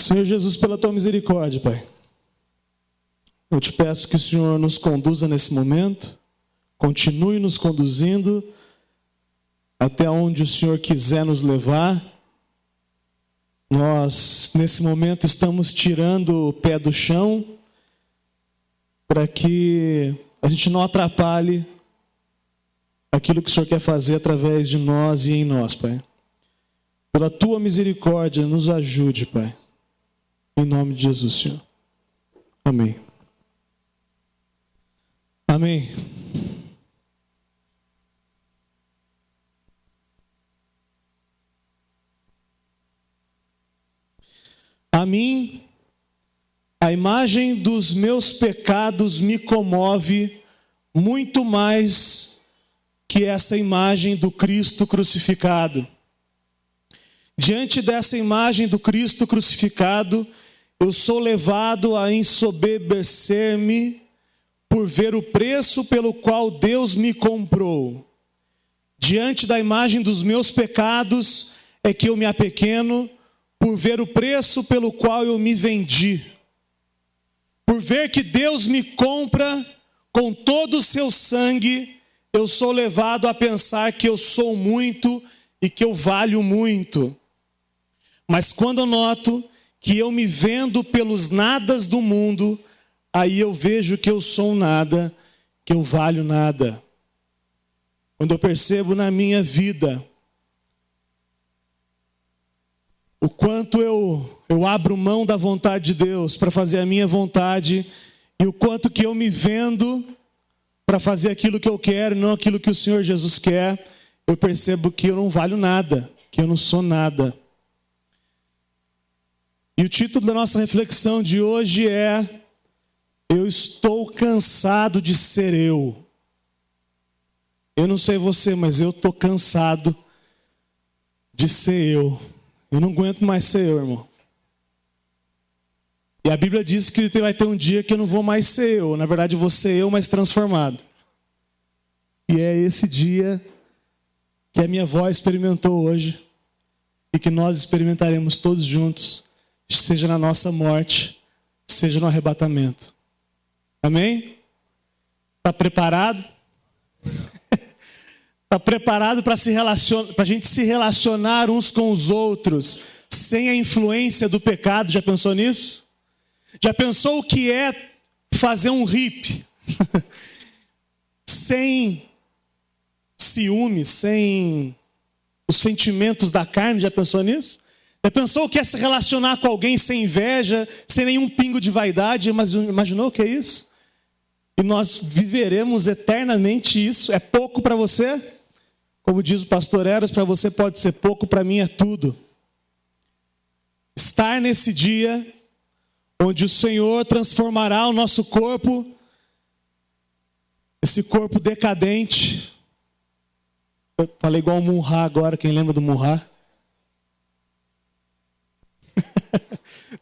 Senhor Jesus, pela tua misericórdia, Pai, eu te peço que o Senhor nos conduza nesse momento, continue nos conduzindo até onde o Senhor quiser nos levar. Nós, nesse momento, estamos tirando o pé do chão para que a gente não atrapalhe aquilo que o Senhor quer fazer através de nós e em nós, Pai. Pela tua misericórdia, nos ajude, Pai. Em nome de Jesus, Senhor. Amém. Amém. A mim, a imagem dos meus pecados me comove muito mais que essa imagem do Cristo crucificado. Diante dessa imagem do Cristo crucificado, eu sou levado a ensoberbecer-me por ver o preço pelo qual Deus me comprou. Diante da imagem dos meus pecados é que eu me apequeno, por ver o preço pelo qual eu me vendi. Por ver que Deus me compra com todo o seu sangue, eu sou levado a pensar que eu sou muito e que eu valho muito. Mas quando eu noto que eu me vendo pelos nadas do mundo, aí eu vejo que eu sou um nada, que eu valho nada. Quando eu percebo na minha vida o quanto eu abro mão da vontade de Deus para fazer a minha vontade, e o quanto que eu me vendo para fazer aquilo que eu quero e não aquilo que o Senhor Jesus quer, eu percebo que eu não valho nada, que eu não sou nada. E o título da nossa reflexão de hoje é: eu estou cansado de ser eu. Eu não sei você, mas eu estou cansado de ser eu. Eu não aguento mais ser eu, irmão. E a Bíblia diz que vai ter um dia que eu não vou mais ser eu. Na verdade, eu vou ser eu, mas transformado. E é esse dia que a minha avó experimentou hoje e que nós experimentaremos todos juntos, seja na nossa morte, seja no arrebatamento. Amém? Está preparado? Está preparado para a gente se relacionar uns com os outros sem a influência do pecado? Já pensou nisso? Já pensou o que é fazer um hippie? Sem ciúme, sem os sentimentos da carne? Já pensou nisso? Já pensou o que é se relacionar com alguém sem inveja, sem nenhum pingo de vaidade? Mas imaginou o que é isso? E nós viveremos eternamente isso. É pouco para você? Como diz o pastor Eros, para você pode ser pouco, para mim é tudo. Estar nesse dia onde o Senhor transformará o nosso corpo, esse corpo decadente. Eu falei igual o Munhá agora, quem lembra do Munhá?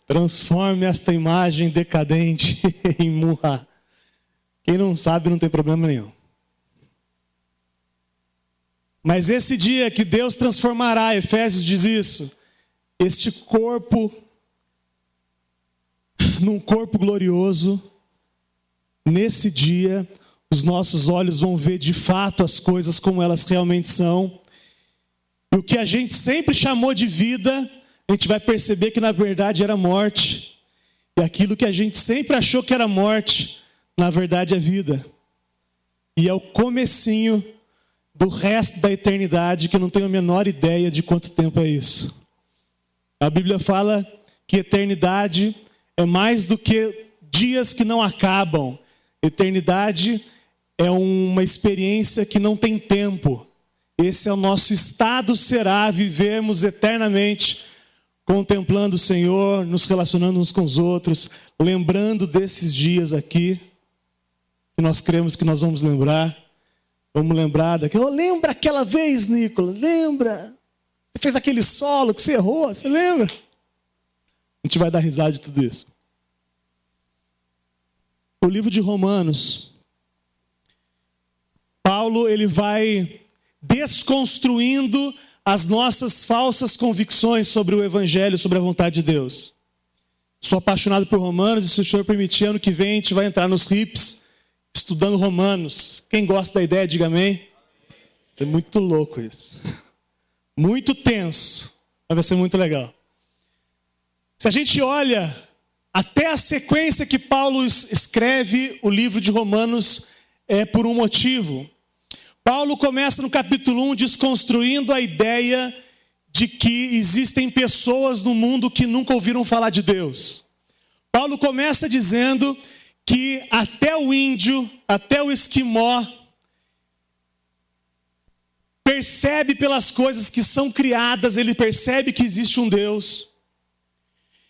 Transforme esta imagem decadente em Munhá. Quem não sabe não tem problema nenhum. Mas esse dia que Deus transformará, Efésios diz isso, este corpo num corpo glorioso, nesse dia os nossos olhos vão ver de fato as coisas como elas realmente são. E o que a gente sempre chamou de vida, a gente vai perceber que na verdade era morte. E aquilo que a gente sempre achou que era morte, na verdade é vida. E é o comecinho do resto da eternidade, que eu não tenho a menor ideia de quanto tempo é isso. A Bíblia fala que eternidade é mais do que dias que não acabam. Eternidade é uma experiência que não tem tempo. Esse é o nosso estado, será vivermos eternamente contemplando o Senhor, nos relacionando uns com os outros, lembrando desses dias aqui, que nós cremos que nós vamos lembrar. Vamos lembrar daquela... Lembra aquela vez, Nicolas? Lembra? Você fez aquele solo que você errou, você lembra? A gente vai dar risada de tudo isso. O livro de Romanos, Paulo, ele vai desconstruindo as nossas falsas convicções sobre o Evangelho, sobre a vontade de Deus. Sou apaixonado por Romanos e, se o Senhor permitir, ano que vem a gente vai entrar nos RIPs estudando Romanos. Quem gosta da ideia, diga amém. Vai ser muito louco isso. Muito tenso, mas vai ser muito legal. Se a gente olha até a sequência que Paulo escreve o livro de Romanos, é por um motivo. Paulo começa no capítulo 1 desconstruindo a ideia de que existem pessoas no mundo que nunca ouviram falar de Deus. Paulo começa dizendo que até o índio, até o esquimó, percebe pelas coisas que são criadas, ele percebe que existe um Deus.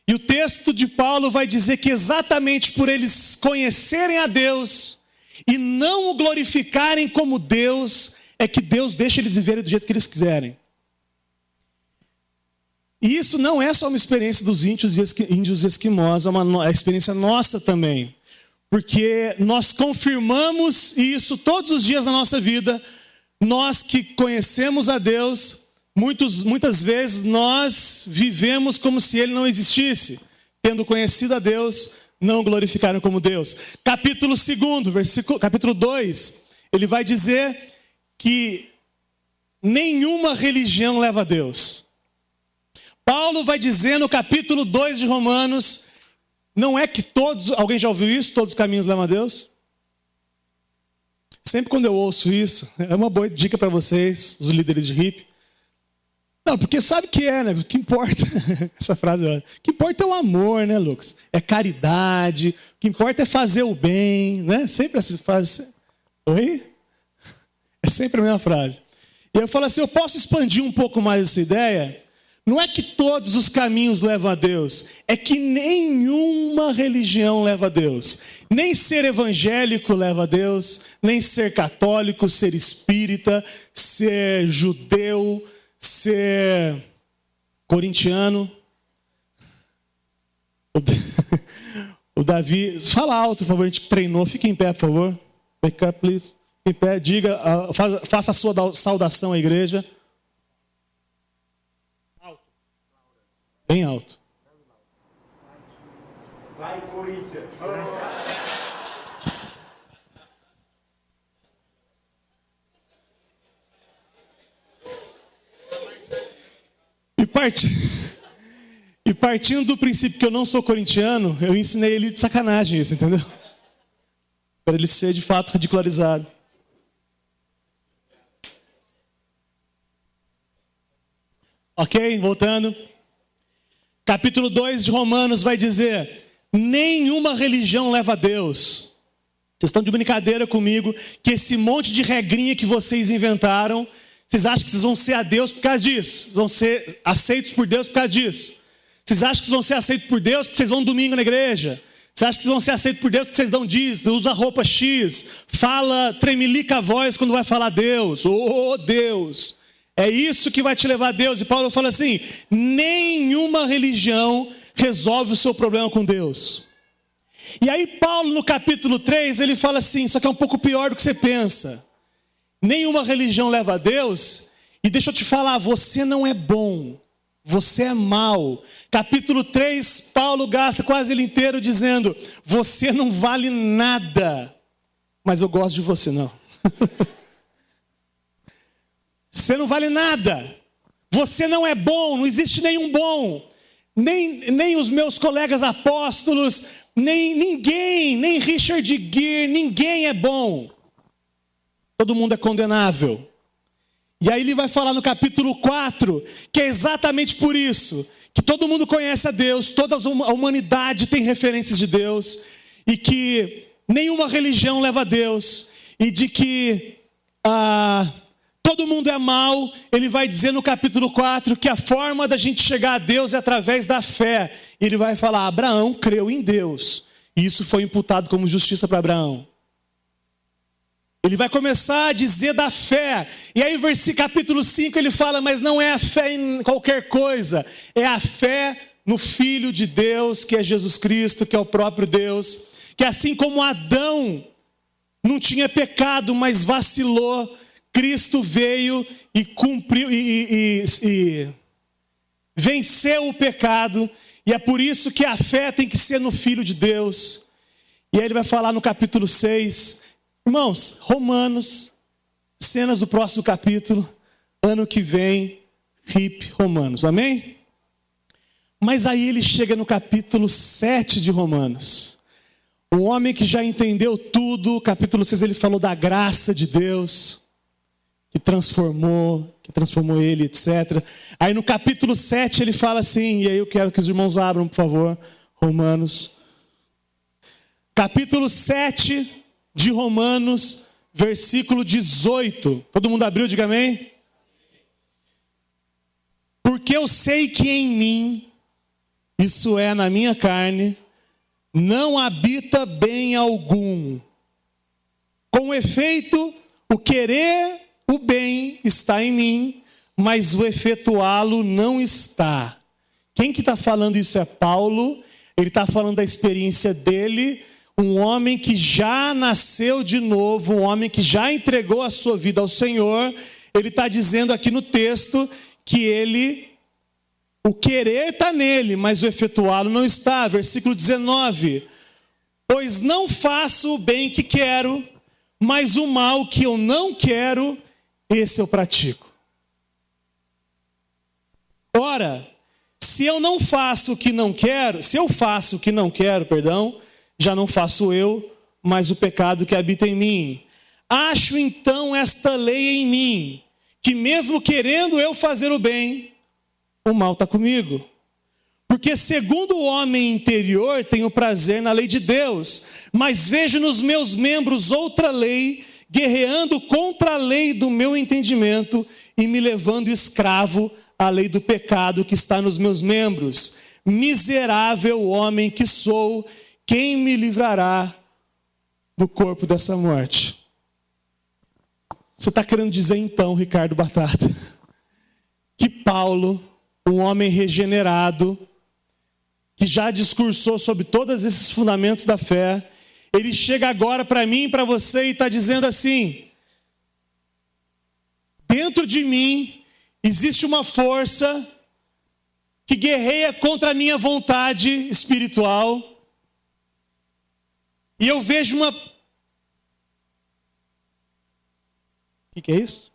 E o texto de Paulo vai dizer que exatamente por eles conhecerem a Deus e não o glorificarem como Deus, é que Deus deixa eles viverem do jeito que eles quiserem. E isso não é só uma experiência dos índios e esquimós, é uma experiência nossa também. Porque nós confirmamos isso todos os dias na nossa vida. Nós que conhecemos a Deus, muitas vezes nós vivemos como se Ele não existisse. Tendo conhecido a Deus, não o glorificaram como Deus. Capítulo 2, capítulo 2, ele vai dizer que nenhuma religião leva a Deus. Paulo vai dizer no capítulo 2 de Romanos, não é que todos, alguém já ouviu isso? Todos os caminhos levam a Deus? Sempre quando eu ouço isso, é uma boa dica para vocês, os líderes de hippie. Não, porque sabe o que é, né? O que importa, essa frase, o que importa é o amor, né, Lucas? É caridade, o que importa é fazer o bem, né? Sempre essa frase. Oi? É sempre a mesma frase. E eu falo assim, eu posso expandir um pouco mais essa ideia? Não é que todos os caminhos levam a Deus, é que nenhuma religião leva a Deus. Nem ser evangélico leva a Deus, nem ser católico, ser espírita, ser judeu, ser corintiano. O Davi, fala alto, por favor, a gente treinou, fique em pé, por favor. Wake up, please. Fique em pé, diga, faça a sua saudação à igreja. Bem alto. Vai, Corinthians. E partindo do princípio que eu não sou corintiano, eu ensinei ele de sacanagem isso, entendeu? Para ele ser de fato ridicularizado. Ok? Voltando. Capítulo 2 de Romanos vai dizer, nenhuma religião leva a Deus. Vocês estão de brincadeira comigo, que esse monte de regrinha que vocês inventaram, vocês acham que vocês vão ser a Deus por causa disso? Vocês vão ser aceitos por Deus por causa disso? Vocês acham que vocês vão ser aceitos por Deus porque vocês vão domingo na igreja? Vocês acham que vocês vão ser aceitos por Deus porque vocês dão dízimo, usa roupa X, fala, tremelica a voz quando vai falar Deus? Oh, Deus! É isso que vai te levar a Deus. E Paulo fala assim, nenhuma religião resolve o seu problema com Deus. E aí Paulo no capítulo 3, ele fala assim, só que é um pouco pior do que você pensa. Nenhuma religião leva a Deus, e deixa eu te falar, você não é bom, você é mau. Capítulo 3, Paulo gasta quase ele inteiro dizendo, você não vale nada, mas eu gosto de você não. Você não vale nada, você não é bom, não existe nenhum bom, nem os meus colegas apóstolos, nem ninguém, nem Richard Gere, ninguém é bom. Todo mundo é condenável. E aí ele vai falar no capítulo 4, que é exatamente por isso, que todo mundo conhece a Deus, toda a humanidade tem referências de Deus, e que nenhuma religião leva a Deus, e de que todo mundo é mau. Ele vai dizer no capítulo 4 que a forma da gente chegar a Deus é através da fé. Ele vai falar, Abraão creu em Deus, e isso foi imputado como justiça para Abraão. Ele vai começar a dizer da fé. E aí, capítulo 5, ele fala, mas não é a fé em qualquer coisa. É a fé no Filho de Deus, que é Jesus Cristo, que é o próprio Deus. Que assim como Adão não tinha pecado, mas vacilou, Cristo veio e cumpriu, e venceu o pecado. E é por isso que a fé tem que ser no Filho de Deus. E aí ele vai falar no capítulo 6. Irmãos, Romanos, cenas do próximo capítulo, ano que vem, RIP Romanos, amém? Mas aí ele chega no capítulo 7 de Romanos. Um homem que já entendeu tudo, capítulo 6 ele falou da graça de Deus, que transformou ele, etc. Aí no capítulo 7 ele fala assim, e aí eu quero que os irmãos abram, por favor, Romanos. Capítulo 7 de Romanos, versículo 18. Todo mundo abriu, diga amém? Porque eu sei que em mim, isso é, na minha carne, não habita bem algum. Com efeito, o querer o bem está em mim, mas o efetuá-lo não está. Quem que está falando isso é Paulo. Ele está falando da experiência dele, um homem que já nasceu de novo, um homem que já entregou a sua vida ao Senhor. Ele está dizendo aqui no texto que o querer está nele, mas o efetuá-lo não está. Versículo 19. Pois não faço o bem que quero, mas o mal que eu não quero, esse eu pratico. Ora, se eu faço o que não quero, já não faço eu, mas o pecado que habita em mim. Acho então esta lei em mim, que mesmo querendo eu fazer o bem, o mal está comigo. Porque segundo o homem interior tenho prazer na lei de Deus, mas vejo nos meus membros outra lei, guerreando contra a lei do meu entendimento e me levando escravo à lei do pecado que está nos meus membros. Miserável homem que sou, quem me livrará do corpo dessa morte? Você está querendo dizer então, Ricardo Batata, que Paulo, um homem regenerado, que já discursou sobre todos esses fundamentos da fé, ele chega agora para mim e para você e está dizendo assim: dentro de mim existe uma força que guerreia contra a minha vontade espiritual, e eu vejo uma... O que é isso?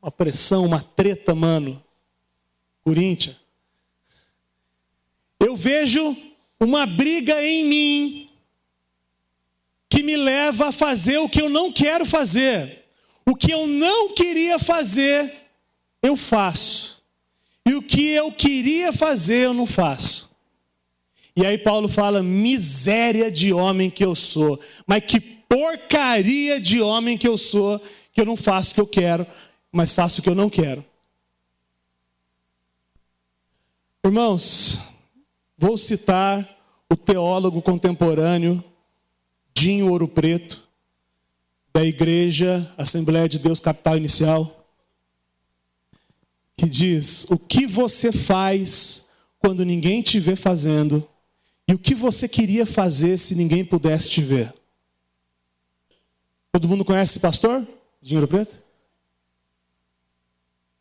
Uma pressão, uma treta, mano. Corinthians. Eu vejo uma briga em mim que me leva a fazer o que eu não quero fazer. O que eu não queria fazer, eu faço. E o que eu queria fazer, eu não faço. E aí Paulo fala: miséria de homem que eu sou. Mas que porcaria de homem que eu sou, que eu não faço o que eu quero, mas faço o que eu não quero. Irmãos, vou citar o teólogo contemporâneo Dinho Ouro Preto, da Igreja Assembleia de Deus Capital Inicial, que diz: o que você faz quando ninguém te vê fazendo, e o que você queria fazer se ninguém pudesse te ver. Todo mundo conhece esse pastor, Dinho Ouro Preto?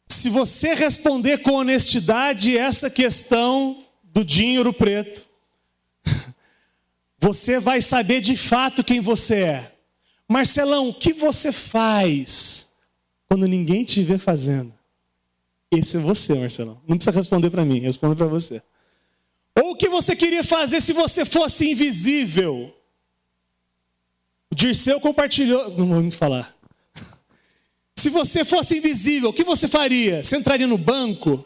Se você responder com honestidade essa questão do Dinho Ouro Preto, você vai saber de fato quem você é. Marcelão, o que você faz quando ninguém te vê fazendo? Esse é você, Marcelão. Não precisa responder para mim, responda para você. Ou o que você queria fazer se você fosse invisível? O Dirceu compartilhou... Não vou me falar. Se você fosse invisível, o que você faria? Você entraria no banco?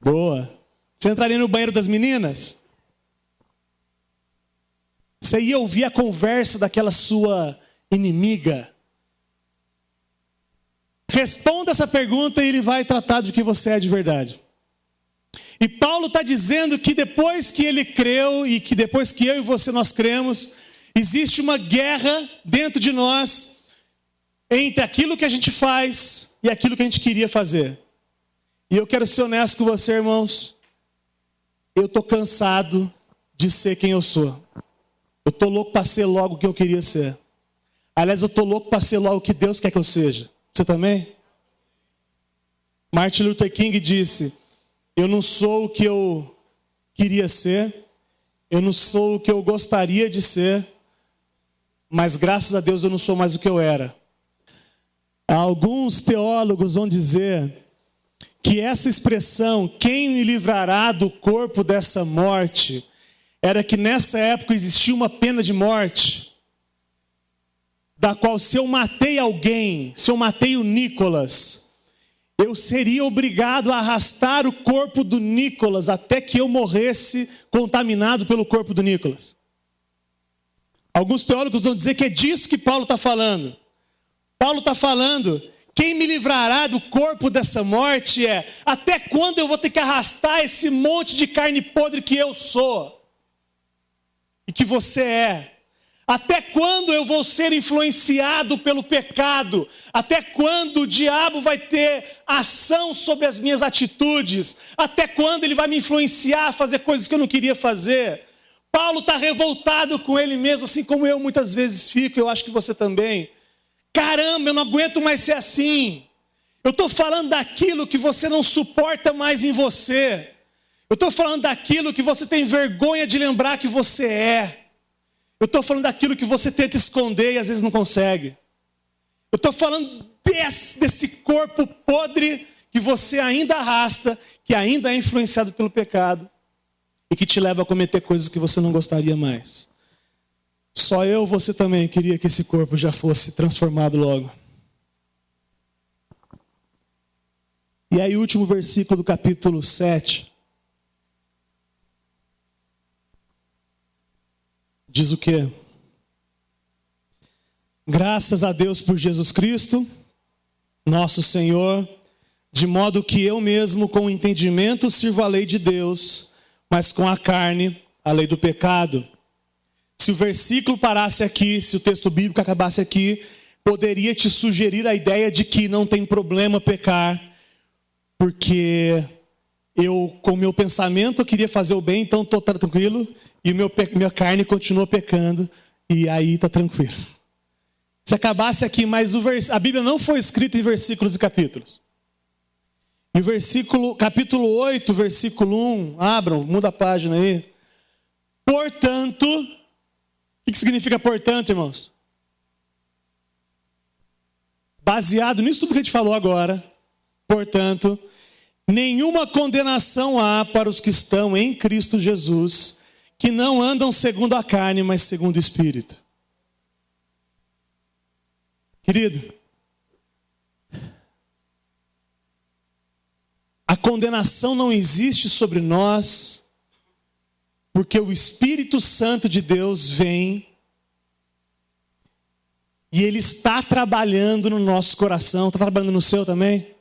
Boa. Você entraria no banheiro das meninas? Você ia ouvir a conversa daquela sua inimiga? Responda essa pergunta e ele vai tratar do que você é de verdade. E Paulo está dizendo que depois que ele creu e que depois que eu e você nós cremos, existe uma guerra dentro de nós entre aquilo que a gente faz e aquilo que a gente queria fazer. E eu quero ser honesto com você, irmãos. Eu estou cansado de ser quem eu sou. Eu estou louco para ser logo o que eu queria ser. Aliás, eu estou louco para ser logo o que Deus quer que eu seja. Você também? Martin Luther King disse: eu não sou o que eu queria ser, eu não sou o que eu gostaria de ser, mas graças a Deus eu não sou mais o que eu era. Alguns teólogos vão dizer que essa expressão, quem me livrará do corpo dessa morte, era que nessa época existia uma pena de morte, da qual se eu matei alguém, se eu matei o Nicolas, eu seria obrigado a arrastar o corpo do Nicolas até que eu morresse contaminado pelo corpo do Nicolas. Alguns teólogos vão dizer que é disso que Paulo está falando. Paulo está falando, quem me livrará do corpo dessa morte até quando eu vou ter que arrastar esse monte de carne podre que eu sou e que você é? Até quando eu vou ser influenciado pelo pecado? Até quando o diabo vai ter ação sobre as minhas atitudes? Até quando ele vai me influenciar a fazer coisas que eu não queria fazer? Paulo está revoltado com ele mesmo, assim como eu muitas vezes fico, eu acho que você também. Caramba, eu não aguento mais ser assim. Eu estou falando daquilo que você não suporta mais em você. Eu estou falando daquilo que você tem vergonha de lembrar que você é. Eu estou falando daquilo que você tenta esconder e às vezes não consegue. Eu estou falando desse corpo podre que você ainda arrasta, que ainda é influenciado pelo pecado e que te leva a cometer coisas que você não gostaria mais. Só eu, você também, queria que esse corpo já fosse transformado logo. E aí o último versículo do capítulo 7. Diz o quê? Graças a Deus por Jesus Cristo, nosso Senhor, de modo que eu mesmo com o entendimento sirvo a lei de Deus, mas com a carne, a lei do pecado. Se o versículo parasse aqui, se o texto bíblico acabasse aqui, poderia te sugerir a ideia de que não tem problema pecar, porque eu, com o meu pensamento, eu queria fazer o bem, então estou tranquilo, e minha carne continua pecando, e aí está tranquilo. Se acabasse aqui, mas a Bíblia não foi escrita em versículos e capítulos. E o capítulo 8, versículo 1, abram, muda a página aí. Portanto, o que significa portanto, irmãos? Baseado nisso tudo que a gente falou agora, portanto, nenhuma condenação há para os que estão em Cristo Jesus, que não andam segundo a carne, mas segundo o Espírito. Querido, a condenação não existe sobre nós, porque o Espírito Santo de Deus vem e Ele está trabalhando no nosso coração. Está trabalhando no seu também?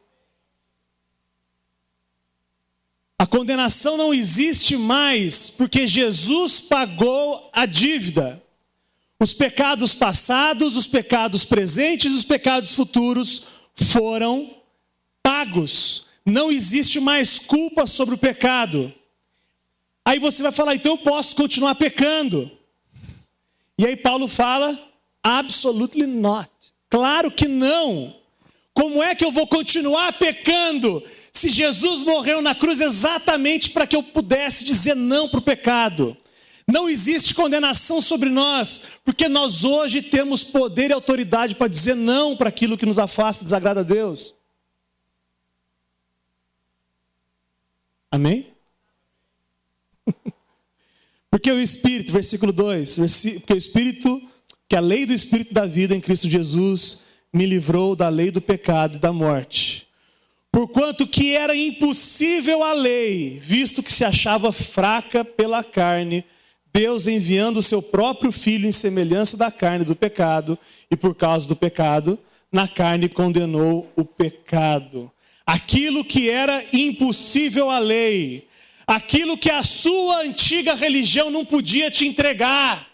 A condenação não existe mais, porque Jesus pagou a dívida. Os pecados passados, os pecados presentes e os pecados futuros foram pagos. Não existe mais culpa sobre o pecado. Aí você vai falar, então eu posso continuar pecando. E aí Paulo fala, absolutely not. Claro que não. Como é que eu vou continuar pecando se Jesus morreu na cruz exatamente para que eu pudesse dizer não para o pecado? Não existe condenação sobre nós, porque nós hoje temos poder e autoridade para dizer não para aquilo que nos afasta e desagrada a Deus. Amém? Porque o Espírito, versículo 2, porque o Espírito, que a lei do Espírito da vida em Cristo Jesus me livrou da lei do pecado e da morte. Porquanto que era impossível a lei, visto que se achava fraca pela carne, Deus enviando o seu próprio Filho em semelhança da carne do pecado, e por causa do pecado, na carne condenou o pecado. Aquilo que era impossível à lei, aquilo que a sua antiga religião não podia te entregar,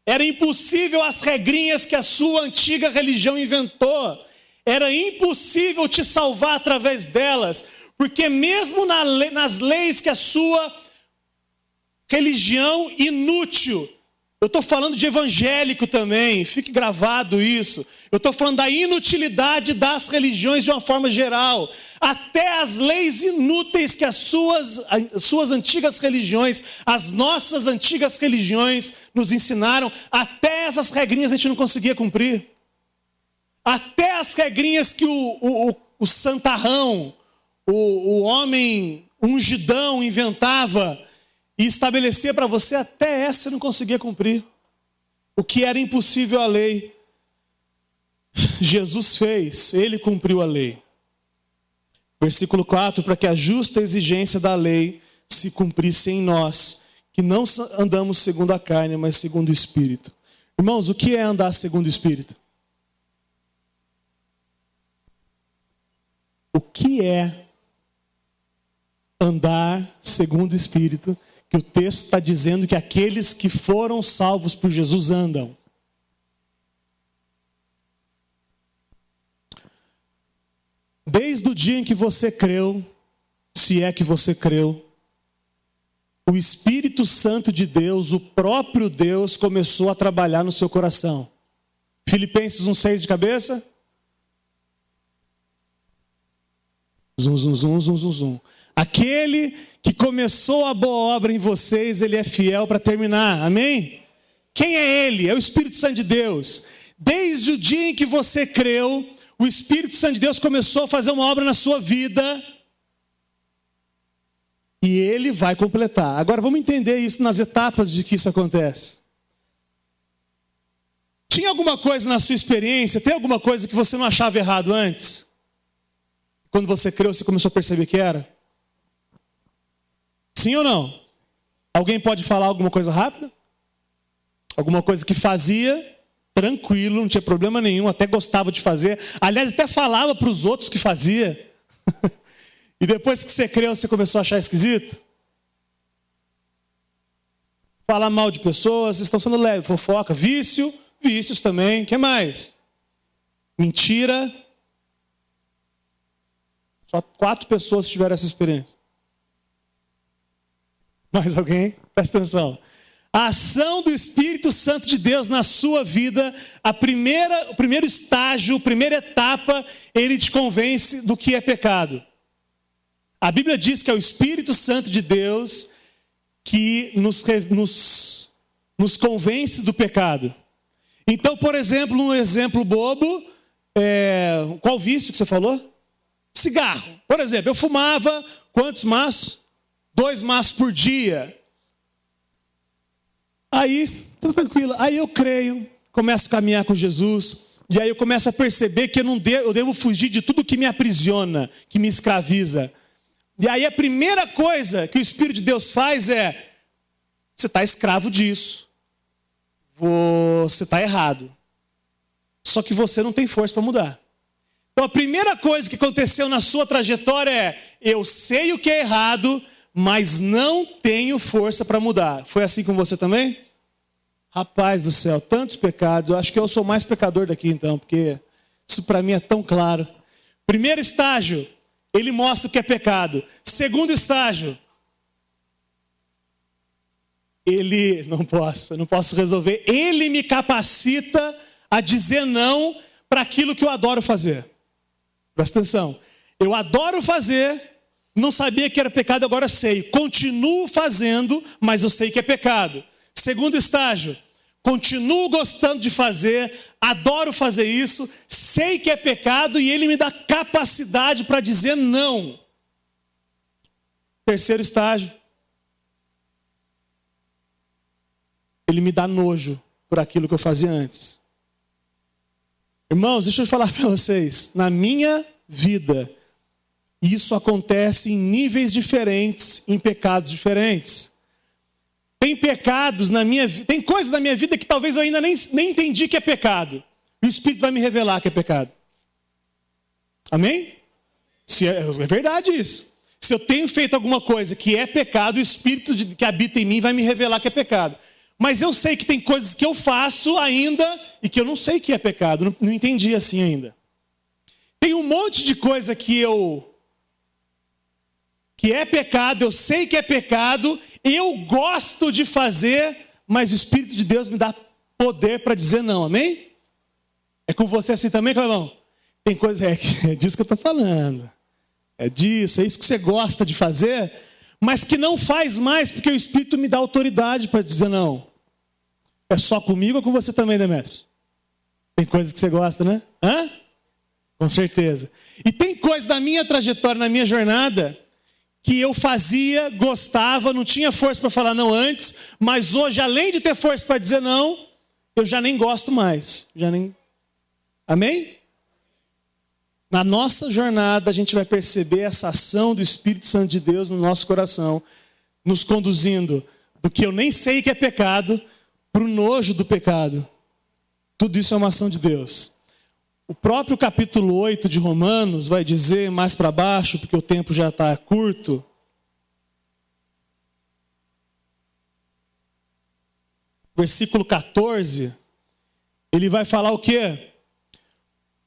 era impossível as regrinhas que a sua antiga religião inventou, era impossível te salvar através delas, porque mesmo nas leis que a sua religião inútil Eu estou falando de evangélico também, fique gravado isso. Eu estou falando da inutilidade das religiões de uma forma geral. Até as leis inúteis que as suas antigas religiões, as nossas antigas religiões nos ensinaram, até essas regrinhas a gente não conseguia cumprir. Até as regrinhas que o santarrão, o homem ungidão inventava e estabelecia para você, até essa você não conseguia cumprir. O que era impossível à lei, Jesus fez, ele cumpriu a lei. Versículo 4, para que a justa exigência da lei se cumprisse em nós, que não andamos segundo a carne, mas segundo o Espírito. Irmãos, o que é andar segundo o Espírito? O que é andar segundo o Espírito? Que o texto está dizendo que aqueles que foram salvos por Jesus andam. Desde o dia em que você creu, se é que você creu, o Espírito Santo de Deus, o próprio Deus, começou a trabalhar no seu coração. Filipenses 1,6 de cabeça? Zum, zum, zum, zum, zum, zum. Aquele que começou a boa obra em vocês, ele é fiel para terminar. Amém? Quem é ele? É o Espírito Santo de Deus. Desde o dia em que você creu, o Espírito Santo de Deus começou a fazer uma obra na sua vida. E ele vai completar. Agora vamos entender isso nas etapas de que isso acontece. Tinha alguma coisa na sua experiência, tem alguma coisa que você não achava errado antes? Quando você creu, você começou a perceber que era? Sim ou não? Alguém pode falar alguma coisa rápida? Alguma coisa que fazia, tranquilo, não tinha problema nenhum, até gostava de fazer. Aliás, até falava para os outros que fazia. E depois que você creu, você começou a achar esquisito? Falar mal de pessoas, vocês estão sendo leves. Fofoca, vícios também. O que mais? Mentira. Só 4 pessoas tiveram essa experiência. Mais alguém? Presta atenção. A ação do Espírito Santo de Deus na sua vida, o primeiro estágio, a primeira etapa, ele te convence do que é pecado. A Bíblia diz que é o Espírito Santo de Deus que nos convence do pecado. Então, por exemplo, um exemplo bobo, qual vício que você falou? Cigarro. Por exemplo, eu fumava quantos maços? 2 maços por dia. Aí, tudo tranquilo. Aí eu creio, começo a caminhar com Jesus, e aí eu começo a perceber que eu devo fugir de tudo que me aprisiona, que me escraviza. E aí a primeira coisa que o Espírito de Deus faz é: você está escravo disso. Você está errado. Só que você não tem força para mudar. Então a primeira coisa que aconteceu na sua trajetória é: eu sei o que é errado, mas não tenho força para mudar. Foi assim com você também? Rapaz do céu, tantos pecados. Eu acho que eu sou mais pecador daqui então, porque isso para mim é tão claro. Primeiro estágio, ele mostra o que é pecado. Segundo estágio, eu não posso resolver. Ele me capacita a dizer não para aquilo que eu adoro fazer. Presta atenção. Eu adoro fazer, não sabia que era pecado, agora sei. Continuo fazendo, mas eu sei que é pecado. Segundo estágio, continuo gostando de fazer, adoro fazer isso, sei que é pecado e ele me dá capacidade para dizer não. Terceiro estágio, ele me dá nojo por aquilo que eu fazia antes. Irmãos, deixa eu falar para vocês, na minha vida, isso acontece em níveis diferentes, em pecados diferentes. Tem pecados na minha vida, tem coisas na minha vida que talvez eu ainda nem entendi que é pecado. E o Espírito vai me revelar que é pecado. Amém? É verdade isso. Se eu tenho feito alguma coisa que é pecado, o Espírito que habita em mim vai me revelar que é pecado. Mas eu sei que tem coisas que eu faço ainda e que eu não sei que é pecado. Não entendi assim ainda. Tem um monte de coisa que é pecado, eu sei que é pecado, eu gosto de fazer, mas o Espírito de Deus me dá poder para dizer não, amém? É com você assim também, Clebão? Tem coisa, é disso que eu estou falando. É disso, é isso que você gosta de fazer, mas que não faz mais, porque o Espírito me dá autoridade para dizer não. É só comigo ou com você também, Demetrios? Tem coisas que você gosta, né? Hã? Com certeza. E tem coisas da minha trajetória, na minha jornada, que eu fazia, gostava, não tinha força para falar não antes, mas hoje, além de ter força para dizer não, eu já nem gosto mais. Amém? Na nossa jornada, a gente vai perceber essa ação do Espírito Santo de Deus no nosso coração, nos conduzindo do que eu nem sei que é pecado, para o nojo do pecado. Tudo isso é uma ação de Deus. O próprio capítulo 8 de Romanos vai dizer mais para baixo, porque o tempo já está curto. Versículo 14, ele vai falar o quê?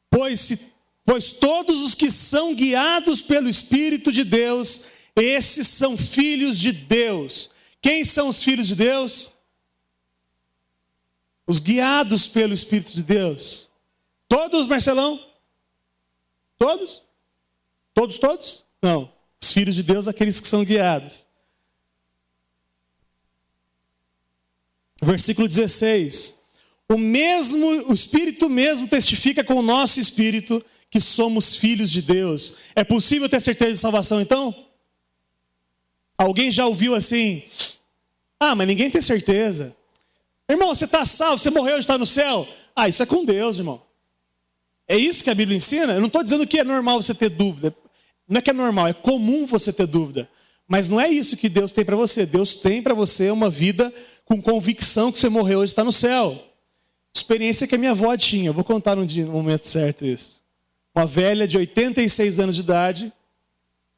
Pois todos os que são guiados pelo Espírito de Deus, esses são filhos de Deus. Quem são os filhos de Deus? Os guiados pelo Espírito de Deus. Todos, Marcelão? Todos? Todos? Não. Os filhos de Deus, aqueles que são guiados. Versículo 16. O Espírito mesmo testifica com o nosso Espírito que somos filhos de Deus. É possível ter certeza de salvação, então? Alguém já ouviu assim? Ah, mas ninguém tem certeza. Irmão, você está salvo, você morreu e está no céu. Ah, isso é com Deus, irmão. É isso que a Bíblia ensina? Eu não estou dizendo que é normal você ter dúvida. Não é que é normal, é comum você ter dúvida. Mas não é isso que Deus tem para você. Deus tem para você uma vida com convicção que você morreu hoje e está no céu. Experiência que a minha avó tinha. Eu vou contar no momento certo isso. Uma velha de 86 anos de idade,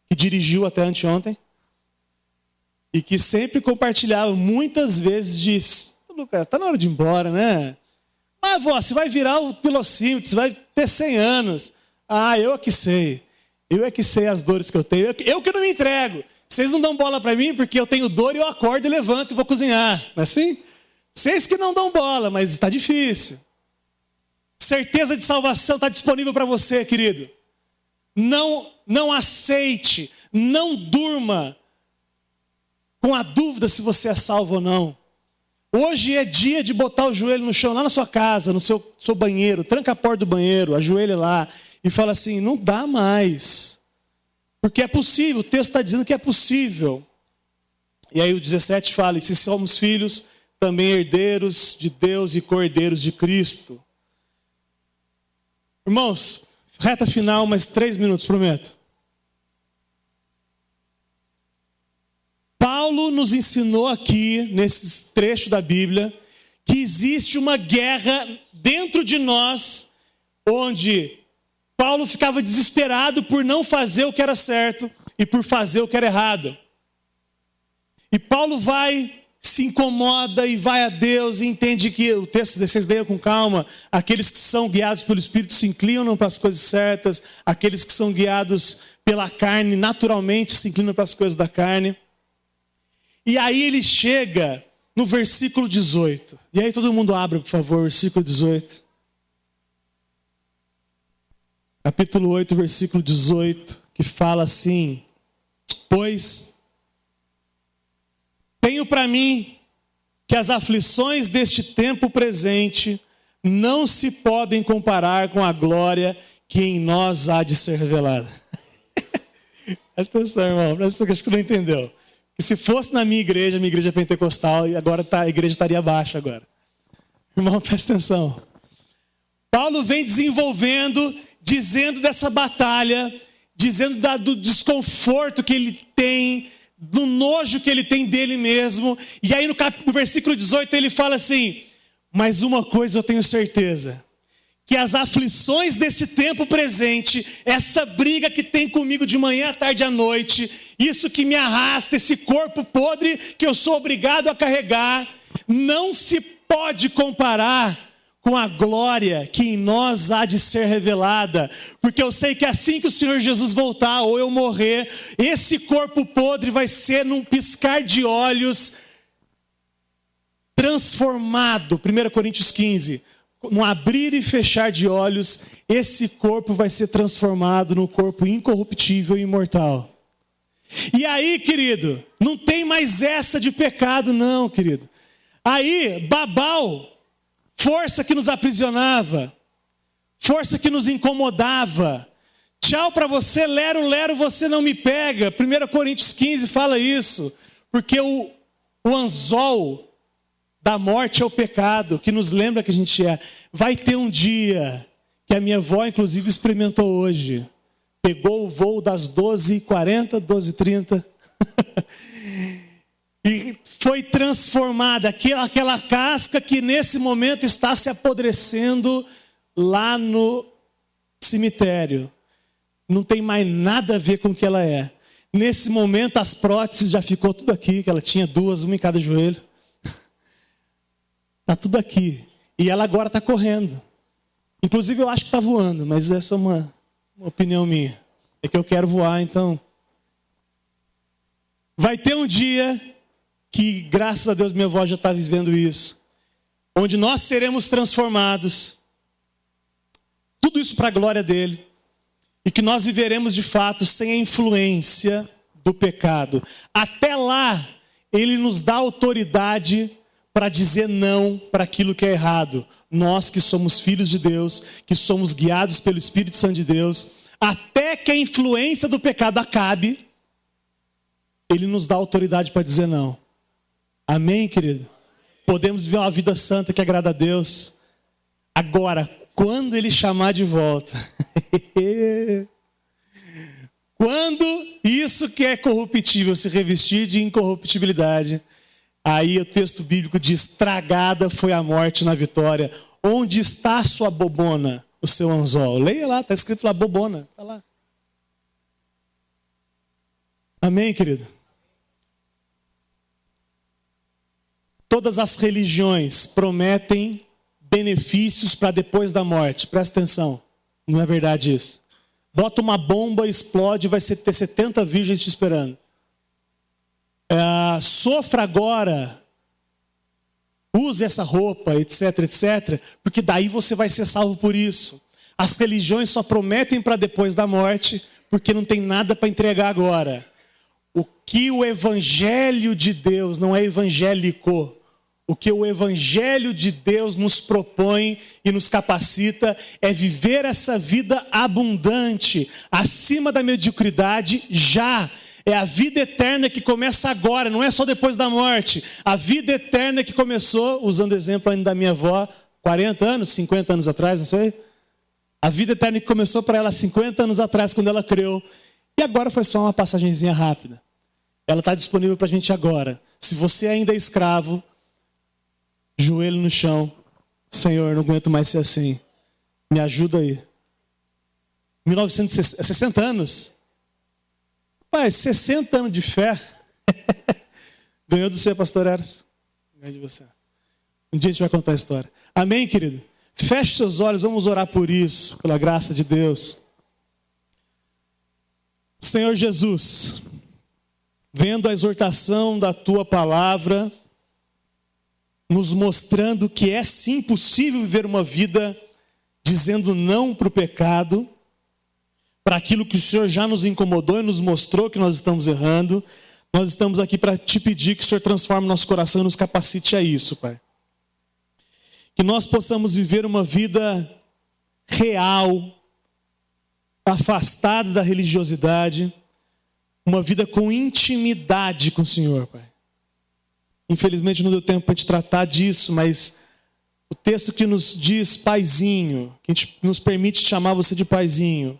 que dirigiu até anteontem, e que sempre compartilhava, muitas vezes disse: Lucas, está na hora de ir embora, né? Ah, vó, você vai virar o pilocímetro, você vai ter 100 anos. Ah, eu é que sei. Eu é que sei as dores que eu tenho. Eu que não me entrego. Vocês não dão bola para mim porque eu tenho dor e eu acordo e levanto e vou cozinhar. Não é assim? Vocês que não dão bola, mas está difícil. Certeza de salvação está disponível para você, querido. Não aceite, não durma com a dúvida se você é salvo ou não. Hoje é dia de botar o joelho no chão, lá na sua casa, no seu banheiro, tranca a porta do banheiro, ajoelha lá e fala assim: não dá mais. Porque é possível, o texto está dizendo que é possível. E aí o 17 fala: e se somos filhos, também herdeiros de Deus e co-herdeiros de Cristo. Irmãos, reta final, mais 3 minutos, prometo. Paulo nos ensinou aqui, nesse trecho da Bíblia, que existe uma guerra dentro de nós, onde Paulo ficava desesperado por não fazer o que era certo e por fazer o que era errado. E Paulo se incomoda e vai a Deus e entende que o texto, vocês leiam com calma, aqueles que são guiados pelo Espírito se inclinam para as coisas certas, aqueles que são guiados pela carne naturalmente se inclinam para as coisas da carne. E aí ele chega no versículo 18. E aí todo mundo abra, por favor, versículo 18. Capítulo 8, versículo 18, que fala assim: pois tenho para mim que as aflições deste tempo presente não se podem comparar com a glória que em nós há de ser revelada. Presta atenção, irmão, presta atenção, que acho que tu não entendeu. Que se fosse na minha igreja é pentecostal, e agora a igreja estaria abaixo agora. Irmão, presta atenção. Paulo vem desenvolvendo, dizendo dessa batalha, dizendo do desconforto que ele tem, do nojo que ele tem dele mesmo. E aí no versículo 18 ele fala assim: mas uma coisa eu tenho certeza, que as aflições desse tempo presente, essa briga que tem comigo de manhã à tarde à noite, isso que me arrasta, esse corpo podre que eu sou obrigado a carregar, não se pode comparar com a glória que em nós há de ser revelada. Porque eu sei que assim que o Senhor Jesus voltar ou eu morrer, esse corpo podre vai ser num piscar de olhos transformado, 1 Coríntios 15, no abrir e fechar de olhos, esse corpo vai ser transformado no corpo incorruptível e imortal. E aí, querido, não tem mais essa de pecado não, querido. Aí, Babal, força que nos aprisionava, força que nos incomodava, tchau para você, lero, lero, você não me pega. 1 Coríntios 15 fala isso, porque o anzol da morte é o pecado, que nos lembra que a gente é. Vai ter um dia, que a minha avó inclusive experimentou hoje, pegou o voo das 12h40, 12h30, e foi transformada, aquela casca que nesse momento está se apodrecendo lá no cemitério. Não tem mais nada a ver com o que ela é. Nesse momento as próteses já ficou tudo aqui, que ela tinha duas, uma em cada joelho. Está tudo aqui. E ela agora está correndo. Inclusive eu acho que está voando, mas essa é uma opinião minha. É que eu quero voar, então. Vai ter um dia que, graças a Deus, minha avó já está vivendo isso. Onde nós seremos transformados. Tudo isso para a glória dele. E que nós viveremos de fato sem a influência do pecado. Até lá, ele nos dá autoridade para dizer não para aquilo que é errado. Nós que somos filhos de Deus, que somos guiados pelo Espírito Santo de Deus, até que a influência do pecado acabe, ele nos dá autoridade para dizer não. Amém, querido? Podemos viver uma vida santa que agrada a Deus. Agora, quando ele chamar de volta, quando isso que é corruptível se revestir de incorruptibilidade, aí o texto bíblico diz: tragada foi a morte na vitória. Onde está a sua bobona, o seu anzol? Leia lá, está escrito lá, bobona. Está lá. Amém, querido? Todas as religiões prometem benefícios para depois da morte. Presta atenção, não é verdade isso. Bota uma bomba, explode, vai ter 70 virgens te esperando. Sofra agora, use essa roupa, etc, etc, porque daí você vai ser salvo por isso. As religiões só prometem para depois da morte, porque não tem nada para entregar agora. O que o Evangelho de Deus, não é evangélico, o que o Evangelho de Deus nos propõe e nos capacita é viver essa vida abundante, acima da mediocridade já. É a vida eterna que começa agora, não é só depois da morte. A vida eterna que começou, usando o exemplo ainda da minha avó, 40 anos, 50 anos atrás, não sei. A vida eterna que começou para ela 50 anos atrás, quando ela creu. E agora foi só uma passagenzinha rápida. Ela está disponível para a gente agora. Se você ainda é escravo, joelho no chão. Senhor, não aguento mais ser assim. Me ajuda aí. 60 anos. Pai, 60 anos de fé. Ganhou do seu, pastor Eras. Ganhou de você. Um dia a gente vai contar a história. Amém, querido? Feche seus olhos, vamos orar por isso, pela graça de Deus. Senhor Jesus, vendo a exortação da tua palavra, nos mostrando que é sim possível viver uma vida dizendo não para o pecado, para aquilo que o Senhor já nos incomodou e nos mostrou que nós estamos errando. Nós estamos aqui para te pedir que o Senhor transforme nosso coração e nos capacite a isso, Pai. Que nós possamos viver uma vida real, afastada da religiosidade, uma vida com intimidade com o Senhor, Pai. Infelizmente não deu tempo para te tratar disso, mas o texto que nos diz paizinho, que nos permite chamar você de paizinho.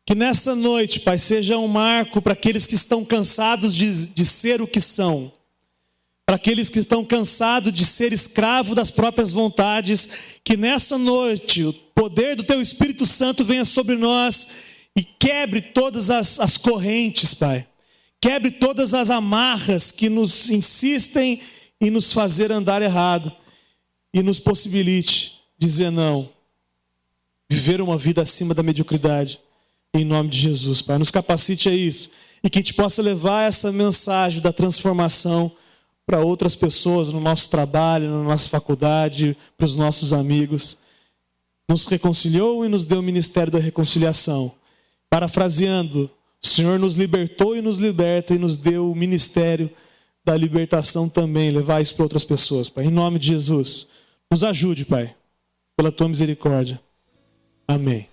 Que nessa noite, Pai, seja um marco para aqueles que estão cansados de ser o que são. Para aqueles que estão cansados de ser escravo das próprias vontades. Que nessa noite o poder do Teu Espírito Santo venha sobre nós e quebre todas as correntes, Pai. Quebre todas as amarras que nos insistem em nos fazer andar errado. E nos possibilite dizer não. Viver uma vida acima da mediocridade. Em nome de Jesus, Pai. Nos capacite a isso. E que a gente possa levar essa mensagem da transformação para outras pessoas no nosso trabalho, na nossa faculdade, para os nossos amigos. Nos reconciliou e nos deu o ministério da reconciliação. Parafraseando, o Senhor nos libertou e nos liberta e nos deu o ministério da libertação também, levar isso para outras pessoas, Pai. Em nome de Jesus, nos ajude, Pai, pela Tua misericórdia. Amém.